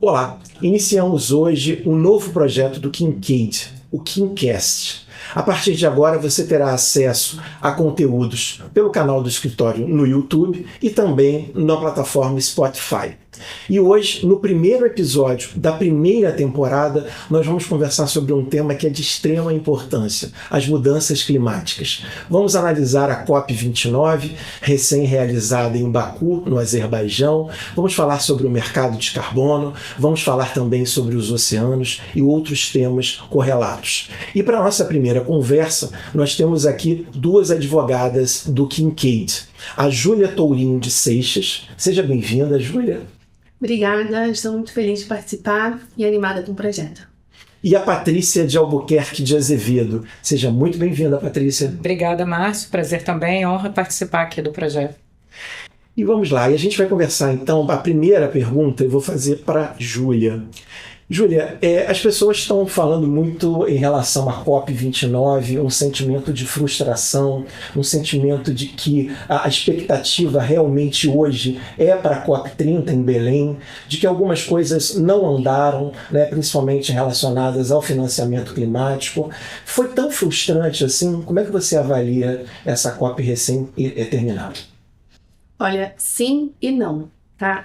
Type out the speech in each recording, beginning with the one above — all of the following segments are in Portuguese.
Olá, iniciamos hoje um novo projeto do Kincaid, o KinCast. A partir de agora você terá acesso a conteúdos pelo canal do escritório no YouTube e também na plataforma Spotify. E hoje, no primeiro episódio da primeira temporada, nós vamos conversar sobre um tema que é de extrema importância, as mudanças climáticas. Vamos analisar a COP29, recém-realizada em Baku, no Azerbaijão. Vamos falar sobre o mercado de carbono, vamos falar também sobre os oceanos e outros temas correlatos. E para a nossa primeira conversa, nós temos aqui duas advogadas do Kincaid. A Júlia Tourinho de Seixas. Seja bem-vinda, Júlia. Obrigada, estou muito feliz de participar e animada com o projeto. E a Patrícia de Albuquerque de Azevedo. Seja muito bem-vinda, Patrícia. Obrigada, Márcio. Prazer também, honra participar aqui do projeto. E vamos lá, e a gente vai conversar então. A primeira pergunta eu vou fazer para Júlia. Júlia, as pessoas estão falando muito em relação à COP29, um sentimento de frustração, um sentimento de que a expectativa realmente hoje é para a COP30 em Belém, de que algumas coisas não andaram, né, principalmente relacionadas ao financiamento climático. Foi tão frustrante assim? Como é que você avalia essa COP recém-terminada? Olha, sim e não. Tá?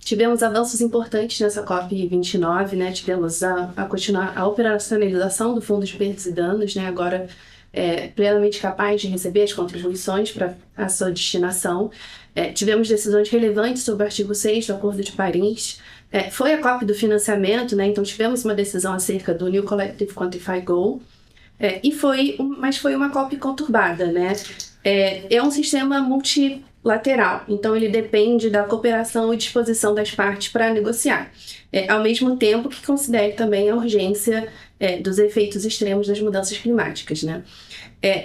Tivemos avanços importantes nessa COP29, né? Tivemos a continuar a operacionalização do Fundo de Perdas e Danos, né? Agora plenamente capaz de receber as contribuições para a sua destinação. Tivemos decisões relevantes sobre o artigo 6 do Acordo de Paris. Foi a COP do financiamento, né? Então tivemos uma decisão acerca do New Collective Quantified Goal, mas foi uma COP conturbada, né? É um sistema multilateral, então ele depende da cooperação e disposição das partes para negociar, ao mesmo tempo que considere também a urgência dos efeitos extremos das mudanças climáticas, né?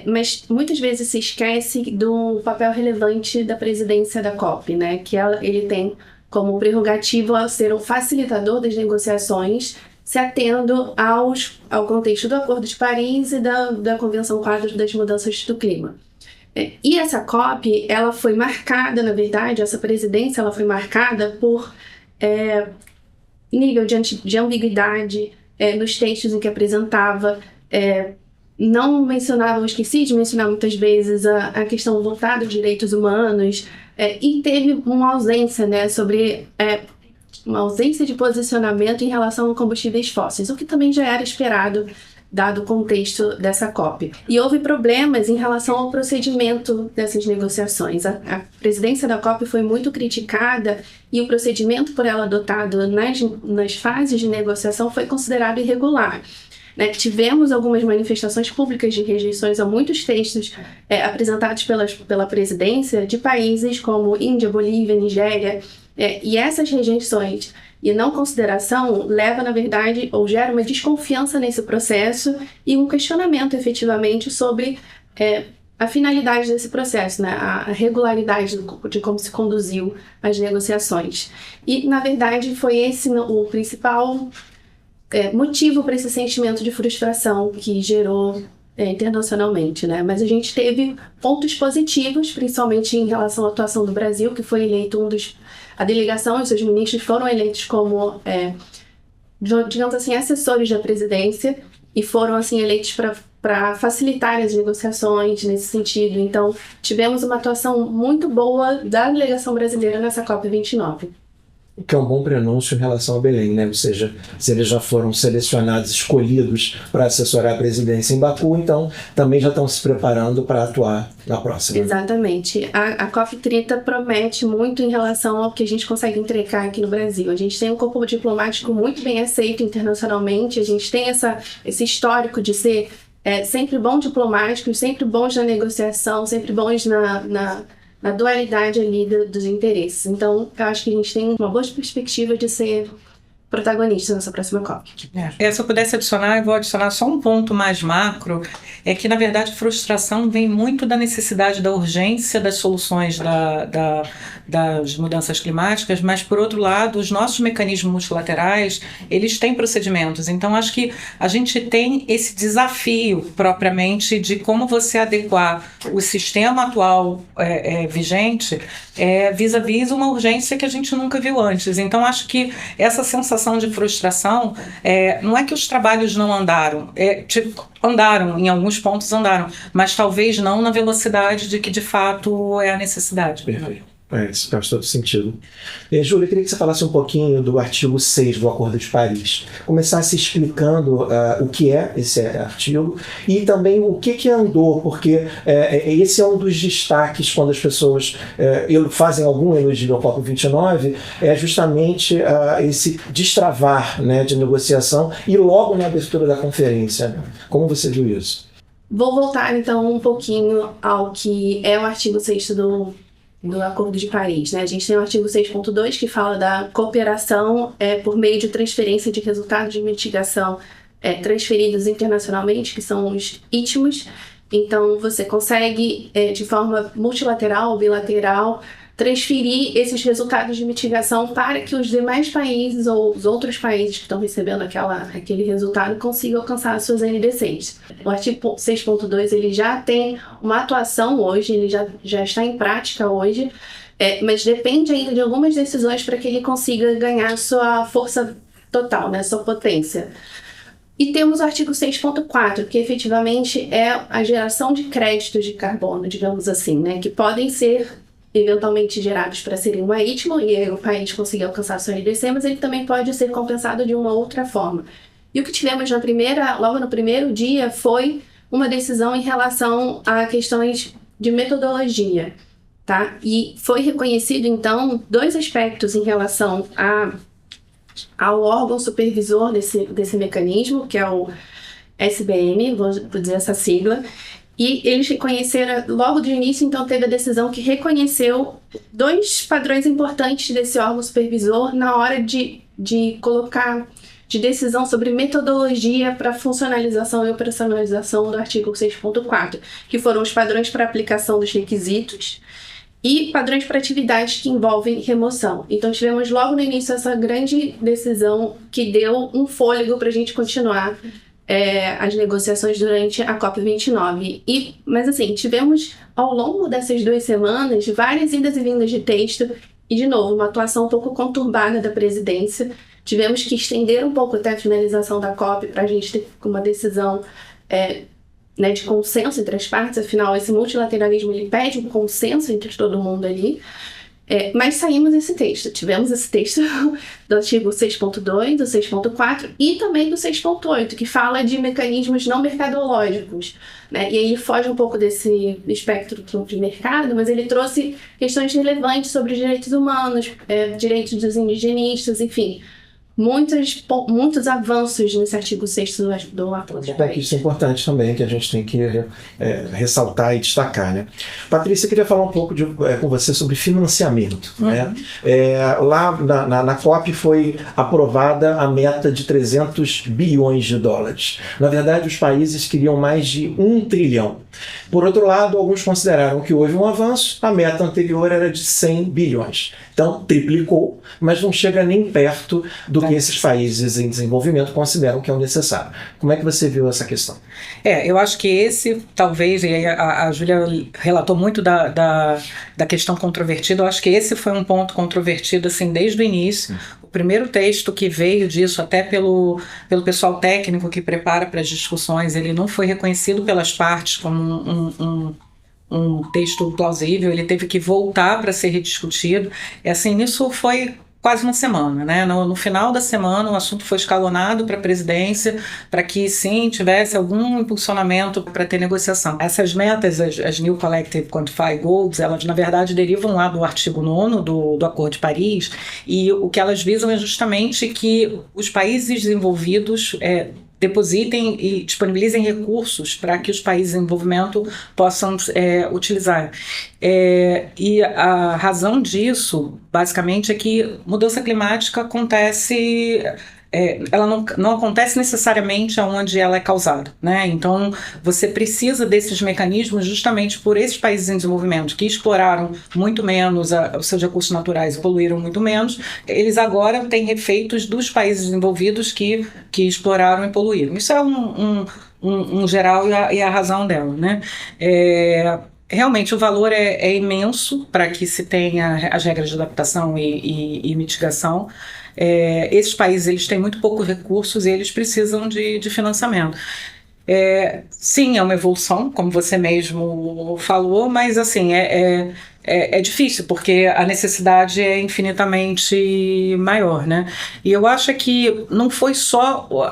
Mas muitas vezes se esquece do papel relevante da presidência da COP, né? Que ele tem como prerrogativa ser um facilitador das negociações, se atendo ao contexto do Acordo de Paris e da Convenção Quadro das Mudanças do Clima. E essa COP, ela foi marcada, na verdade, essa presidência ela foi marcada por nível de ambiguidade nos textos em que apresentava, não mencionava, eu esqueci de mencionar muitas vezes a questão voltada aos direitos humanos, e teve uma ausência, né, uma ausência de posicionamento em relação a combustíveis fósseis, o que também já era esperado, dado o contexto dessa COP. E houve problemas em relação ao procedimento dessas negociações. A presidência da COP foi muito criticada e o procedimento por ela adotado nas fases de negociação foi considerado irregular. Né? Tivemos algumas manifestações públicas de rejeições a muitos textos apresentados pela presidência de países como Índia, Bolívia, Nigéria, e essas rejeições e não consideração leva, na verdade, ou gera uma desconfiança nesse processo e um questionamento, efetivamente, sobre a finalidade desse processo, né? A regularidade de como se conduziu as negociações. E, na verdade, foi esse o principal motivo para esse sentimento de frustração que gerou internacionalmente, né? Mas a gente teve pontos positivos, principalmente em relação à atuação do Brasil, que foi eleito a delegação e seus ministros foram eleitos como, digamos assim, assessores da presidência e foram, assim, eleitos para facilitar as negociações nesse sentido. Então, tivemos uma atuação muito boa da delegação brasileira nessa COP29. O que é um bom prenúncio em relação a Belém, né? Ou seja, se eles já foram selecionados, escolhidos para assessorar a presidência em Baku, então também já estão se preparando para atuar na próxima. Exatamente. A COP30 promete muito em relação ao que a gente consegue entregar aqui no Brasil. A gente tem um corpo diplomático muito bem aceito internacionalmente, a gente tem esse histórico de ser sempre bom diplomáticos, sempre bons na negociação, sempre bons na dualidade ali dos interesses. Então, eu acho que a gente tem uma boa perspectiva de ser protagonista nessa próxima COP. Se eu pudesse adicionar, eu vou adicionar só um ponto mais macro, é que, na verdade, a frustração vem muito da necessidade da urgência das soluções das mudanças climáticas, mas, por outro lado, os nossos mecanismos multilaterais, eles têm procedimentos. Então, acho que a gente tem esse desafio, propriamente, de como você adequar o sistema atual vigente vis-à-vis uma urgência que a gente nunca viu antes. Então, acho que essa sensação sensação de frustração, não é que os trabalhos não andaram, andaram, em alguns pontos andaram, mas talvez não na velocidade de que de fato é a necessidade. Perfeito. Isso faz todo sentido. Júlia, eu queria que você falasse um pouquinho do artigo 6 do Acordo de Paris. Começasse explicando o que é esse artigo e também o que andou, porque esse é um dos destaques quando as pessoas fazem algum elogio ao COP29, é justamente esse destravar, né, de negociação e logo na abertura da conferência. Né? Como você viu isso? Vou voltar então um pouquinho ao que é o artigo 6 do Acordo de Paris, né? A gente tem o artigo 6.2 que fala da cooperação por meio de transferência de resultados de mitigação transferidos internacionalmente, que são os ITMOs. Então, você consegue, de forma multilateral ou bilateral, transferir esses resultados de mitigação para que os demais países ou os outros países que estão recebendo aquele resultado consigam alcançar as suas NDCs. O artigo 6.2 ele já tem uma atuação hoje, ele já está em prática hoje, mas depende ainda de algumas decisões para que ele consiga ganhar sua força total, né, sua potência. E temos o artigo 6.4, que efetivamente é a geração de créditos de carbono, digamos assim, né, que podem ser eventualmente gerados para serem uma ITMO e aí o país conseguir alcançar sua NDC, mas ele também pode ser compensado de uma outra forma. E o que tivemos logo no primeiro dia foi uma decisão em relação a questões de metodologia, tá? E foi reconhecido, então, dois aspectos em relação ao órgão supervisor desse mecanismo, que é o SBM, vou dizer essa sigla. E eles reconheceram, logo de início, então teve a decisão que reconheceu dois padrões importantes desse órgão supervisor na hora de colocar de decisão sobre metodologia para funcionalização e operacionalização do artigo 6.4, que foram os padrões para aplicação dos requisitos e padrões para atividades que envolvem remoção. Então tivemos logo no início essa grande decisão que deu um fôlego para a gente continuar as negociações durante a COP29. Mas assim, tivemos ao longo dessas 2 semanas várias idas e vindas de texto e, de novo, uma atuação um pouco conturbada da presidência. Tivemos que estender um pouco até a finalização da COP para a gente ter uma decisão de consenso entre as partes. Afinal, esse multilateralismo ele pede um consenso entre todo mundo ali. Mas saímos esse texto. Tivemos esse texto do artigo 6.2, do 6.4 e também do 6.8, que fala de mecanismos não mercadológicos. Né? E aí ele foge um pouco desse espectro de mercado, mas ele trouxe questões relevantes sobre direitos humanos, direitos dos indigenistas, enfim. Muitos avanços nesse artigo 6º do Acordo de Paris. Isso é importante também, que a gente tem que ressaltar e destacar. Né? Patrícia, eu queria falar um pouco com você sobre financiamento. Uhum. Né? Lá na COP foi aprovada a meta de 300 bilhões de dólares. Na verdade, os países queriam mais de 1 trilhão. Por outro lado, alguns consideraram que houve um avanço, a meta anterior era de 100 bilhões. Então, triplicou, mas não chega nem perto do que esses países em desenvolvimento consideram que é o necessário. Como é que você viu essa questão? Eu acho que esse, talvez, e a Júlia relatou muito da questão controvertida, eu acho que esse foi um ponto controvertido assim, desde o início. O primeiro texto que veio disso, até pelo pessoal técnico que prepara para as discussões, ele não foi reconhecido pelas partes como um texto plausível, ele teve que voltar para ser rediscutido. Assim, isso foi quase uma semana, né? No final da semana, o assunto foi escalonado para a presidência, para que, sim, tivesse algum impulsionamento para ter negociação. Essas metas, as New Collective Quantified Goals, elas, na verdade, derivam lá do artigo 9º do Acordo de Paris, e o que elas visam é justamente que os países desenvolvidos depositem e disponibilizem recursos para que os países em desenvolvimento possam utilizar. E a razão disso, basicamente, é que mudança climática acontece... ela não acontece necessariamente onde ela é causada, né? Então, você precisa desses mecanismos justamente por esses países em desenvolvimento que exploraram muito menos os seus recursos naturais e poluíram muito menos. Eles agora têm efeitos dos países desenvolvidos que exploraram e poluíram. Isso é um geral e a razão dela, né? realmente o valor é imenso para que se tenha as regras de adaptação e mitigação. Esses países eles têm muito poucos recursos e eles precisam de financiamento. Sim, é uma evolução, como você mesmo falou, mas assim, é difícil, porque a necessidade é infinitamente maior, né? E eu acho que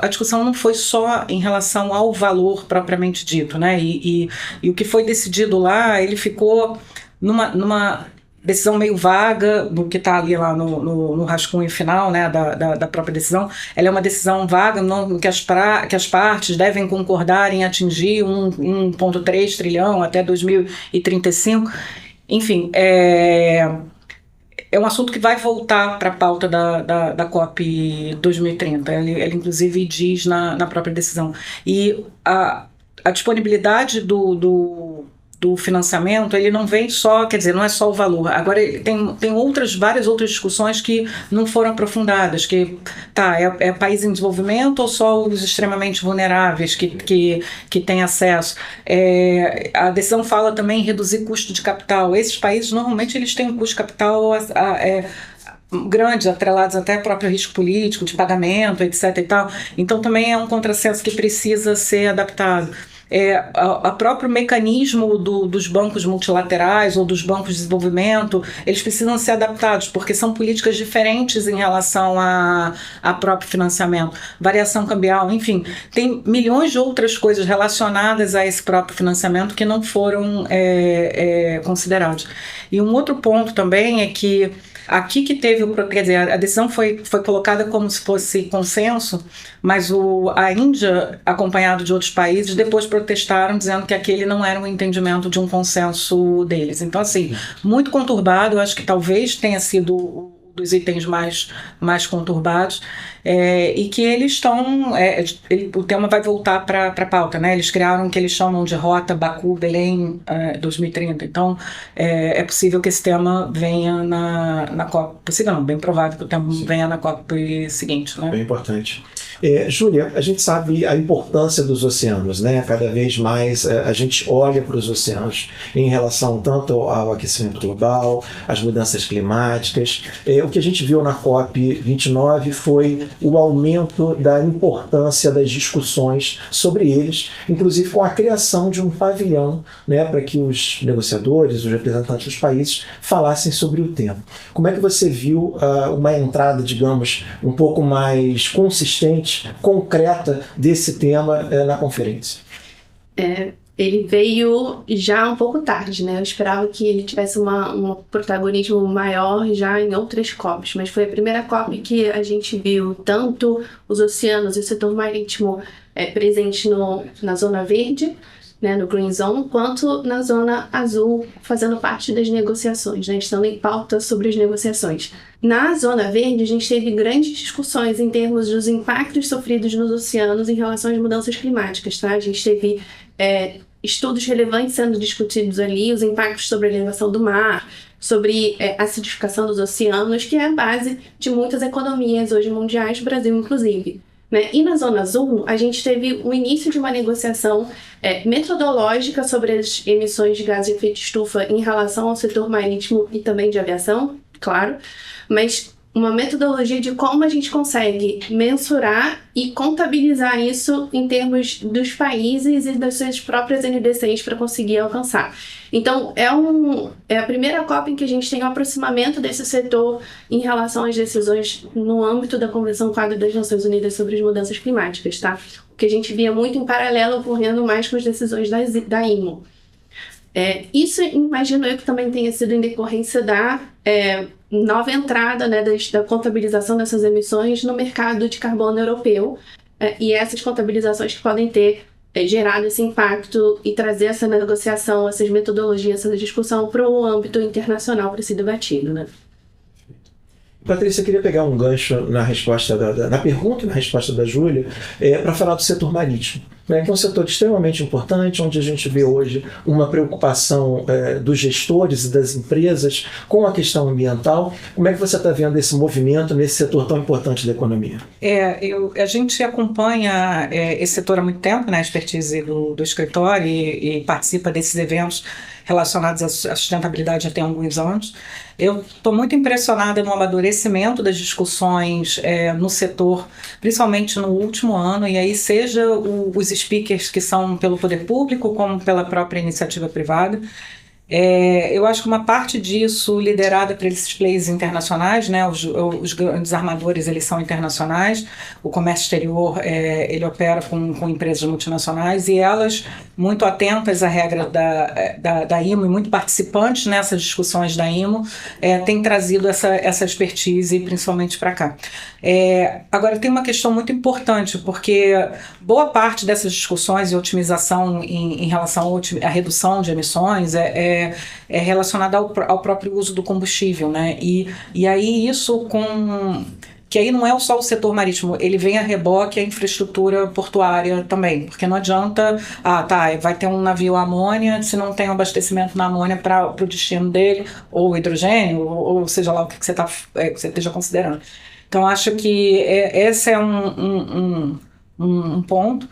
a discussão não foi só em relação ao valor propriamente dito, né? E o que foi decidido lá, ele ficou numa decisão meio vaga, do que está ali lá no rascunho final, né, da própria decisão. Ela é uma decisão vaga, que as partes devem concordar em atingir 1,3 trilhão até 2035. Enfim, é um assunto que vai voltar para a pauta da COP 2030. Ele inclusive diz na própria decisão. E a disponibilidade do financiamento, ele não vem só, quer dizer, não é só o valor. Agora, tem várias outras discussões que não foram aprofundadas, que é país em desenvolvimento ou só os extremamente vulneráveis que têm acesso. A decisão fala também em reduzir custo de capital. Esses países, normalmente, eles têm um custo de capital grandes, atrelados até ao próprio risco político, de pagamento, etc. e tal. Então, também é um contrassenso que precisa ser adaptado. O próprio mecanismo dos bancos multilaterais ou dos bancos de desenvolvimento, eles precisam ser adaptados, porque são políticas diferentes em relação a próprio financiamento, variação cambial, enfim, tem milhões de outras coisas relacionadas a esse próprio financiamento que não foram considerados. E um outro ponto também é que aqui que teve quer dizer, a decisão foi colocada como se fosse consenso, mas a Índia, acompanhado de outros países, depois protestaram dizendo que aquele não era um entendimento de um consenso deles. Então, assim, muito conturbado, eu acho que talvez tenha sido dos itens mais conturbados, e que eles estão... o tema vai voltar para a pauta, né? Eles criaram o que eles chamam de Rota Baku-Belém 2030. Então, é possível que esse tema venha na COP. Possível não, bem provável que o tema venha na COP seguinte, né? Bem importante. Júlia, a gente sabe a importância dos oceanos, né? Cada vez mais a gente olha para os oceanos em relação tanto ao aquecimento global, às mudanças climáticas. O que a gente viu na COP29 foi o aumento da importância das discussões sobre eles, inclusive com a criação de um pavilhão, né, para que os negociadores, os representantes dos países falassem sobre o tema. Como é que você viu uma entrada, digamos, um pouco mais consistente, concreta desse tema na conferência? Ele veio já um pouco tarde, né? Eu esperava que ele tivesse um protagonismo maior já em outras COPs, mas foi a primeira COP que a gente viu tanto os oceanos e o setor marítimo presente na Zona Verde, né, no Green Zone, quanto na Zona Azul, fazendo parte das negociações, né, estando em pauta sobre as negociações. Na Zona Verde, a gente teve grandes discussões em termos dos impactos sofridos nos oceanos em relação às mudanças climáticas. Tá? A gente teve estudos relevantes sendo discutidos ali, os impactos sobre a elevação do mar, sobre a acidificação dos oceanos, que é a base de muitas economias hoje mundiais, Brasil inclusive. Né? E na Zona Azul, a gente teve o início de uma negociação metodológica sobre as emissões de gases de efeito estufa em relação ao setor marítimo e também de aviação, claro, mas uma metodologia de como a gente consegue mensurar e contabilizar isso em termos dos países e das suas próprias NDCs para conseguir alcançar. Então, é a primeira COP em que a gente tem um aproximamento desse setor em relação às decisões no âmbito da Convenção Quadro das Nações Unidas sobre as Mudanças Climáticas, tá? O que a gente via muito em paralelo ocorrendo mais com as decisões da IMO. Isso, imagino eu, que também tenha sido em decorrência da nova entrada, né, da contabilização dessas emissões no mercado de carbono europeu, e essas contabilizações que podem ter gerado esse impacto e trazer essa negociação, essas metodologias, essa discussão para o âmbito internacional para ser debatido, né? Patrícia, eu queria pegar um gancho na resposta na pergunta e na resposta da Júlia para falar do setor marítimo, né, que é um setor extremamente importante, onde a gente vê hoje uma preocupação dos gestores e das empresas com a questão ambiental. Como é que você está vendo esse movimento nesse setor tão importante da economia? A gente acompanha esse setor há muito tempo, né, a expertise do escritório e participa desses eventos relacionados à sustentabilidade já tem alguns anos. Eu estou muito impressionada no amadurecimento das discussões no setor, principalmente no último ano, e aí seja os speakers que são pelo poder público, como pela própria iniciativa privada. Eu acho que uma parte disso liderada por esses players internacionais, né? Os grandes armadores, eles são internacionais, o comércio exterior ele opera com empresas multinacionais, e elas, muito atentas à regra da IMO e muito participantes nessas discussões da IMO, têm trazido essa expertise principalmente para cá. Agora, tem uma questão muito importante, porque boa parte dessas discussões e otimização em relação à redução de emissões é relacionada ao próprio uso do combustível, né? E aí isso que aí não é só o setor marítimo, ele vem a reboque a infraestrutura portuária também, porque não adianta, vai ter um navio a amônia, se não tem um abastecimento na amônia para o destino dele, ou hidrogênio, ou seja lá o que você esteja considerando. Então, acho que esse é um ponto.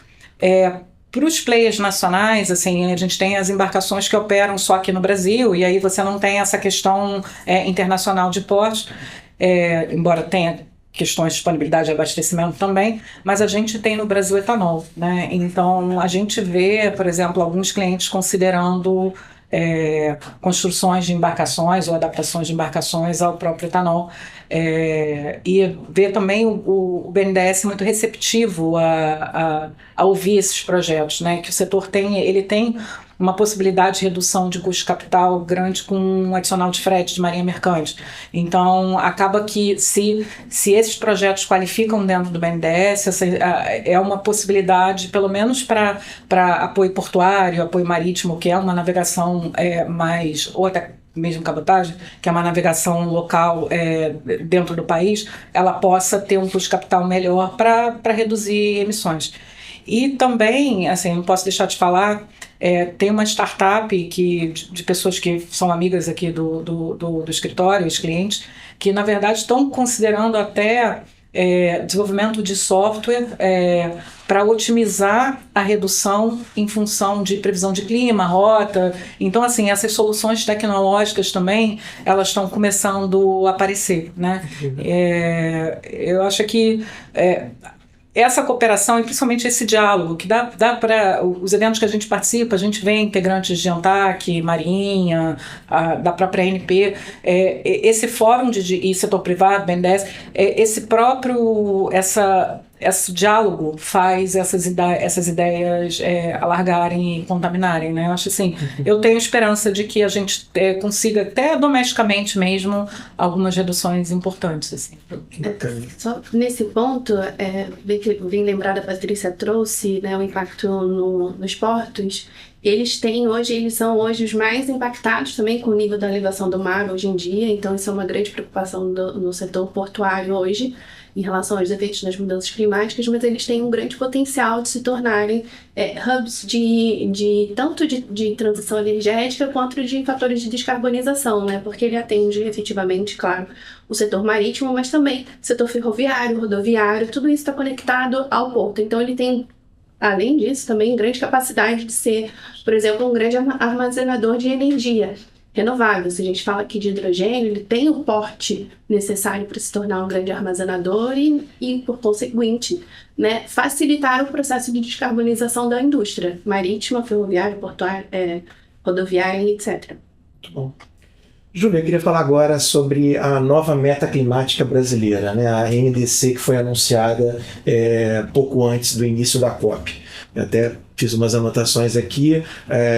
Para os players nacionais, assim, a gente tem as embarcações que operam só aqui no Brasil, e aí você não tem essa questão internacional de porte, embora tenha questões de disponibilidade e abastecimento também, mas a gente tem no Brasil etanol, né? Então, a gente vê, por exemplo, alguns clientes considerando construções de embarcações ou adaptações de embarcações ao próprio etanol, e ver também o BNDES muito receptivo a ouvir esses projetos, né? Que o setor ele tem uma possibilidade de redução de custo de capital grande com um adicional de frete de marinha mercante. Então, acaba que se esses projetos qualificam dentro do BNDES, é uma possibilidade, pelo menos para apoio portuário, apoio marítimo, que é uma navegação mais, ou até mesmo cabotagem, que é uma navegação local dentro do país, ela possa ter um custo de capital melhor para reduzir emissões. E também, assim, não posso deixar de falar, tem uma startup de pessoas que são amigas aqui do escritório, os clientes, que na verdade estão considerando até desenvolvimento de software para otimizar a redução em função de previsão de clima, rota. Então, assim, essas soluções tecnológicas também, elas estão começando a aparecer, né? Eu acho que essa cooperação e principalmente esse diálogo que dá para os eventos que a gente participa, a gente vê integrantes de ANTAC, Marinha, da própria ANP, esse fórum e setor privado, BNDES, esse diálogo faz essas ideias alargarem e contaminarem, né? Eu acho assim, eu tenho esperança de que a gente consiga, até domesticamente mesmo, algumas reduções importantes. Assim. Só nesse ponto, bem lembrada, a Patrícia trouxe, né, o impacto nos portos. Eles são hoje os mais impactados também com o nível da elevação do mar hoje em dia, então isso é uma grande preocupação no setor portuário hoje, em relação aos efeitos das mudanças climáticas, mas eles têm um grande potencial de se tornarem hubs tanto de transição energética quanto de fatores de descarbonização, né? Porque ele atende efetivamente, claro, o setor marítimo, mas também o setor ferroviário, rodoviário, tudo isso está conectado ao porto. Então ele tem, além disso, também grande capacidade de ser, por exemplo, um grande armazenador de energia renovável. Se a gente fala aqui de hidrogênio, ele tem o porte necessário para se tornar um grande armazenador e por conseguinte, né, facilitar o processo de descarbonização da indústria marítima, ferroviária, portuária, rodoviária, etc. Muito bom. Júlia, eu queria falar agora sobre a nova meta climática brasileira, né? A NDC, que foi anunciada pouco antes do início da COP. Eu até fiz umas anotações aqui,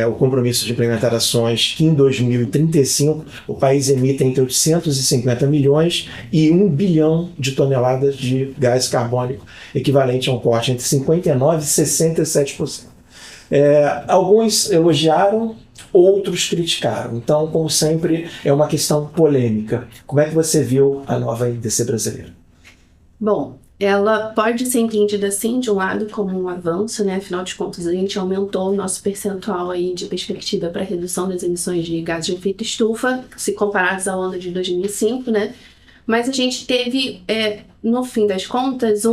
o compromisso de implementar ações que em 2035 o país emita entre 850 milhões e 1 bilhão de toneladas de gás carbônico, equivalente a um corte entre 59% e 67%. Alguns elogiaram, outros criticaram. Então, como sempre, é uma questão polêmica. Como é que você viu a nova NDC brasileira? Bom, ela pode ser entendida, sim, de um lado como um avanço, né? Afinal de contas, a gente aumentou o nosso percentual aí de perspectiva para redução das emissões de gases de efeito estufa, se comparados ao ano de 2005, né? Mas a gente teve, no fim das contas,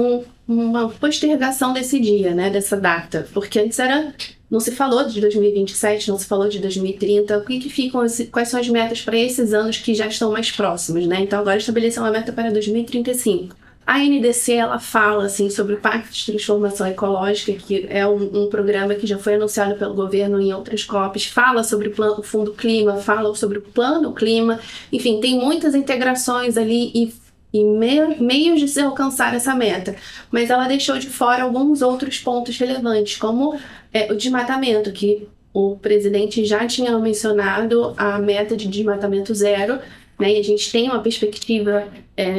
uma postergação desse dia, né? Dessa data, porque antes era não se falou de 2027, não se falou de 2030. O que ficam, quais são as metas para esses anos que já estão mais próximos, né? Então, agora estabeleceu uma meta para 2035. A NDC, ela fala, assim, sobre o Pacto de Transformação Ecológica, que é um programa que já foi anunciado pelo governo em outras COPs, fala sobre o Fundo Clima, fala sobre o Plano Clima, enfim, tem muitas integrações ali e meios de se alcançar essa meta. Mas ela deixou de fora alguns outros pontos relevantes, como o desmatamento, que o presidente já tinha mencionado a meta de desmatamento zero, né? E a gente tem uma perspectiva,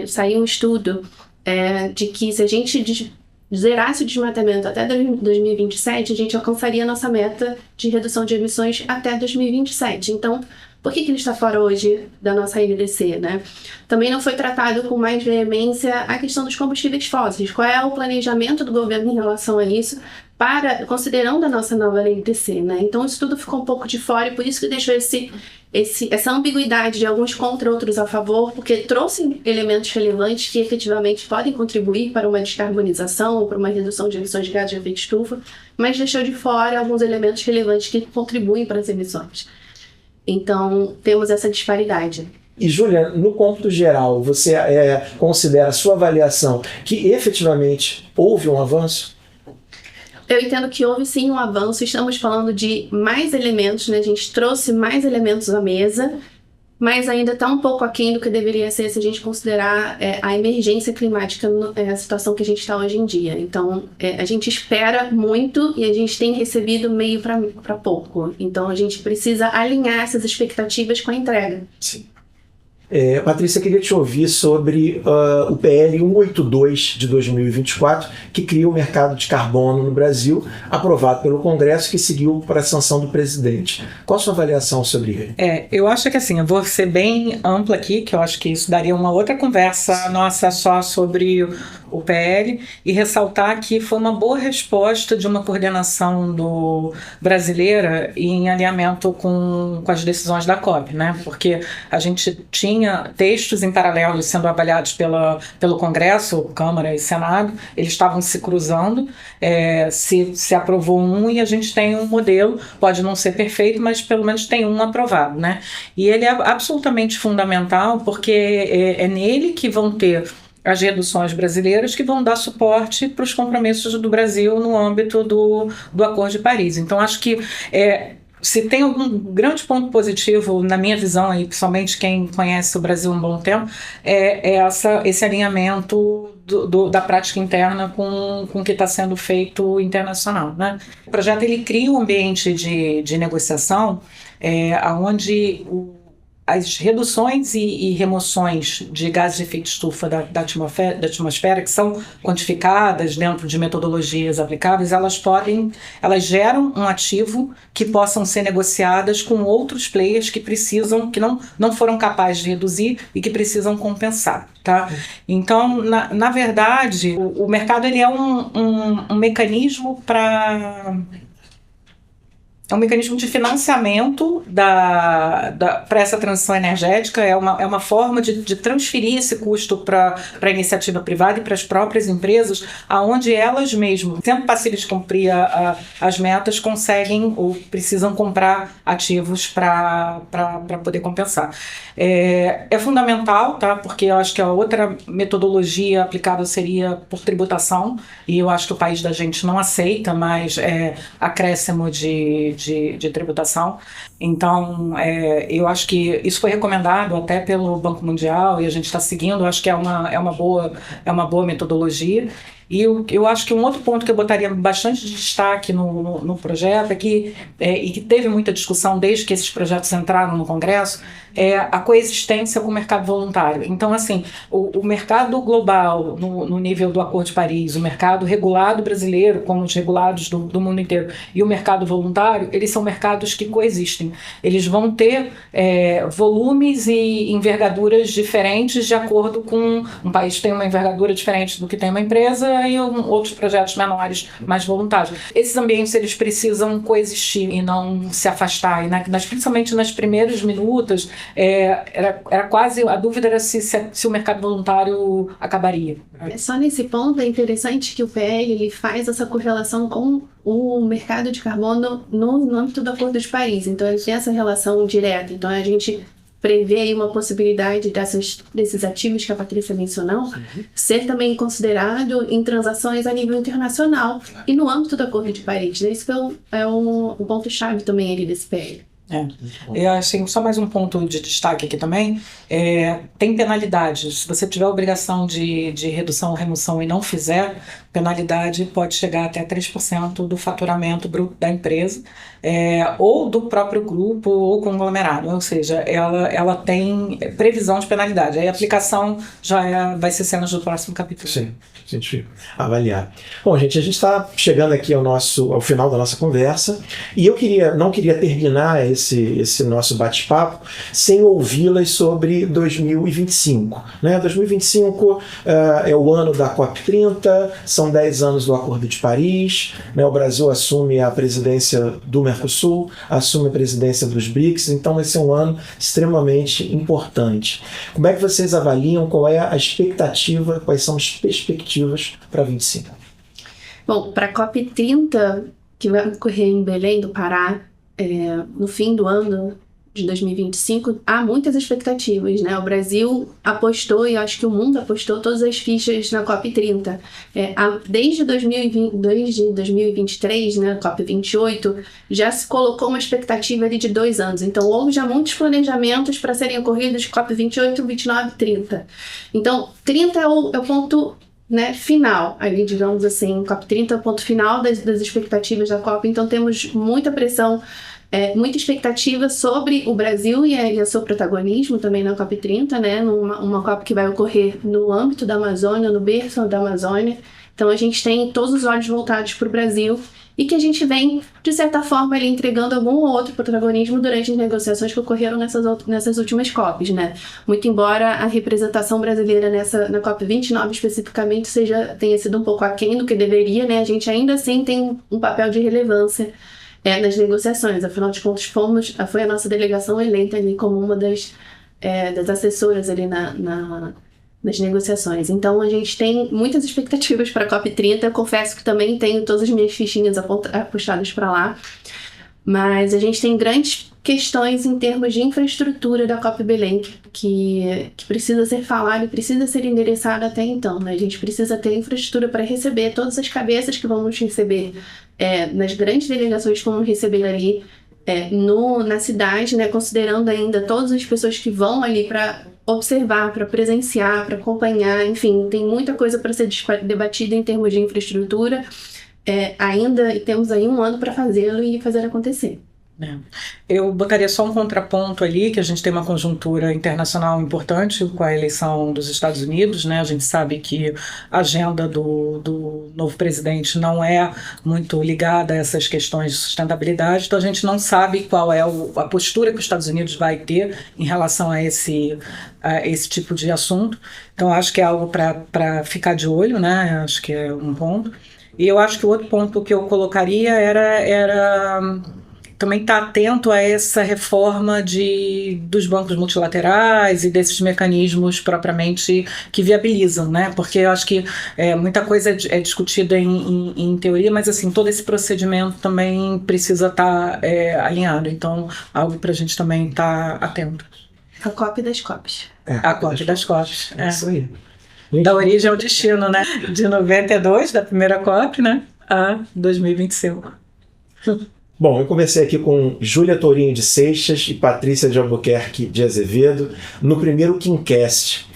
saiu um estudo de que se a gente zerasse o desmatamento até 2027, a gente alcançaria a nossa meta de redução de emissões até 2027. Então, por que ele está fora hoje da nossa NDC, né? Também não foi tratado com mais veemência a questão dos combustíveis fósseis. Qual é o planejamento do governo em relação a isso, considerando a nossa nova NDC, né? Então, isso tudo ficou um pouco de fora e por isso que deixou essa ambiguidade de alguns contra, outros a favor, porque trouxe elementos relevantes que efetivamente podem contribuir para uma descarbonização ou para uma redução de emissões de gases de efeito estufa, mas deixou de fora alguns elementos relevantes que contribuem para as emissões. Então, temos essa disparidade. E, Júlia, no cômputo geral, você considera a sua avaliação que efetivamente houve um avanço? Eu entendo que houve sim um avanço, estamos falando de mais elementos, né? A gente trouxe mais elementos à mesa, mas ainda está um pouco aquém do que deveria ser se a gente considerar a emergência climática, a situação que a gente está hoje em dia. Então, a gente espera muito e a gente tem recebido meio para pouco. Então, a gente precisa alinhar essas expectativas com a entrega. Sim. Patrícia, queria te ouvir sobre o PL 182 de 2024, que cria o mercado de carbono no Brasil, aprovado pelo Congresso, que seguiu para a sanção do presidente. Qual a sua avaliação sobre ele? Eu acho que assim, eu vou ser bem ampla aqui, que eu acho que isso daria uma outra conversa nossa só sobre o PL, e ressaltar que foi uma boa resposta de uma coordenação brasileira em alinhamento com as decisões da COP, né? Porque a gente tinha textos em paralelo sendo avaliados pelo Congresso, Câmara e Senado, eles estavam se cruzando, se aprovou um e a gente tem um modelo, pode não ser perfeito, mas pelo menos tem um aprovado, né? E ele é absolutamente fundamental porque é nele que vão ter as reduções brasileiras que vão dar suporte para os compromissos do Brasil no âmbito do Acordo de Paris. Então, acho que se tem algum grande ponto positivo, na minha visão, aí, principalmente quem conhece o Brasil há um bom tempo, esse alinhamento da prática interna com o que está sendo feito internacional, né? O projeto ele cria um ambiente de negociação onde as reduções e remoções de gases de efeito estufa da atmosfera, que são quantificadas dentro de metodologias aplicáveis, elas geram um ativo que possam ser negociadas com outros players que não foram capazes de reduzir e que precisam compensar. Tá? Então, na verdade, o mercado ele é um mecanismo para... É um mecanismo de financiamento para essa transição energética, é uma forma de transferir esse custo para a iniciativa privada e para as próprias empresas, aonde elas mesmas, sendo passíveis de cumprir as metas, conseguem ou precisam comprar ativos para poder compensar. É fundamental, tá? Porque eu acho que a outra metodologia aplicável seria por tributação, e eu acho que o país da gente não aceita mais acréscimo de tributação. Então, eu acho que isso foi recomendado até pelo Banco Mundial e a gente está seguindo, eu acho que é uma boa metodologia. E eu acho que um outro ponto que eu botaria bastante de destaque no projeto e que teve muita discussão desde que esses projetos entraram no Congresso, é a coexistência com o mercado voluntário. Então, assim, o mercado global, no nível do Acordo de Paris, o mercado regulado brasileiro, como os regulados do mundo inteiro, e o mercado voluntário, eles são mercados que coexistem. Eles vão ter volumes e envergaduras diferentes de acordo com... Um país tem uma envergadura diferente do que tem uma empresa, e outros projetos menores, mais voluntários. Esses ambientes, eles precisam coexistir e não se afastar. E principalmente nas primeiros minutos, era quase, a dúvida era se o mercado voluntário acabaria. Só nesse ponto é interessante que o PL ele faz essa correlação com o mercado de carbono no âmbito do Acordo de Paris. Então, ele tem essa relação direta. Então, a gente prevê aí uma possibilidade desses ativos que a Patrícia mencionou ser também considerado em transações a nível internacional e no âmbito do Acordo de Paris. Isso é um ponto-chave também ali desse PL. E assim, só mais um ponto de destaque aqui também, tem penalidades. Se você tiver a obrigação de redução ou remoção e não fizer, penalidade pode chegar até 3% do faturamento bruto da empresa, ou do próprio grupo ou conglomerado, ou seja, ela tem previsão de penalidade. Aí a aplicação vai ser cenas do próximo capítulo. Sim, a gente avaliar. Bom, gente, a gente está chegando aqui ao final da nossa conversa e eu não queria terminar esse nosso bate-papo sem ouvi-las sobre 2025. 2025 é o ano da COP30, são 10 anos do Acordo de Paris, o Brasil assume a presidência do Mercosul, assume a presidência dos BRICS, então esse é um ano extremamente importante. Como é que vocês avaliam, qual é a expectativa, quais são as perspectivas para 25? Bom, para a COP30, que vai ocorrer em Belém do Pará, no fim do ano de 2025, há muitas expectativas, O Brasil apostou, e acho que o mundo apostou todas as fichas na COP30. Desde 2023, COP28, já se colocou uma expectativa ali de 2 anos. Então, houve já muitos planejamentos para serem ocorridos de COP28, 29 e 30. Então, 30 é o ponto final, ali, digamos assim, COP30 é o ponto final das expectativas da COP, então temos muita pressão, muita expectativa sobre o Brasil e o seu protagonismo também na COP30, uma COP que vai ocorrer no âmbito da Amazônia, no berço da Amazônia, então a gente tem todos os olhos voltados para o Brasil e que a gente vem, de certa forma, ali, entregando algum outro protagonismo durante as negociações que ocorreram nessas últimas COPs, Muito embora a representação brasileira na COP29 especificamente tenha sido um pouco aquém do que deveria, a gente ainda assim tem um papel de relevância nas negociações. Afinal de contas, foi a nossa delegação eleita ali como uma das assessoras ali nas negociações. Então, a gente tem muitas expectativas para a COP30. Eu confesso que também tenho todas as minhas fichinhas apostadas para lá. Mas a gente tem grandes questões em termos de infraestrutura da COP Belém que precisa ser falada e precisa ser endereçada até então. A gente precisa ter infraestrutura para receber todas as cabeças que vamos receber nas grandes delegações que vamos receber ali na cidade, considerando ainda todas as pessoas que vão ali para observar, para presenciar, para acompanhar, enfim, tem muita coisa para ser debatida em termos de infraestrutura, e temos aí 1 ano para fazê-lo e fazer acontecer. Eu botaria só um contraponto ali, que a gente tem uma conjuntura internacional importante com a eleição dos Estados Unidos, A gente sabe que a agenda do novo presidente não é muito ligada a essas questões de sustentabilidade, então a gente não sabe qual é a postura que os Estados Unidos vai ter em relação a esse tipo de assunto. Então acho que é algo para ficar de olho, Acho que é um ponto. E eu acho que o outro ponto que eu colocaria era também estar atento a essa reforma dos bancos multilaterais e desses mecanismos propriamente que viabilizam, Porque eu acho que muita coisa é discutida em teoria, mas assim, todo esse procedimento também precisa estar alinhado. Então, algo para a gente também estar atento. A COP das COPs. A COP das COPs. Isso aí. Da origem ao destino, De 92, da primeira COP, a 2025. Bom, eu comecei aqui com Júlia Tourinho de Seixas e Patrícia de Albuquerque de Azevedo no primeiro KimCast.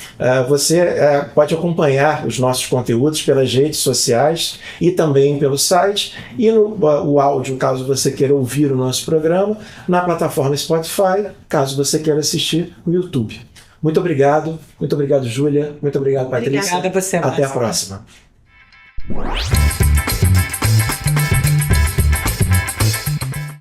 Você pode acompanhar os nossos conteúdos pelas redes sociais e também pelo site e o áudio, caso você queira ouvir o nosso programa, na plataforma Spotify, caso você queira assistir no YouTube. Muito obrigado, Júlia, muito obrigado, Patrícia. Obrigada a você, Até a próxima.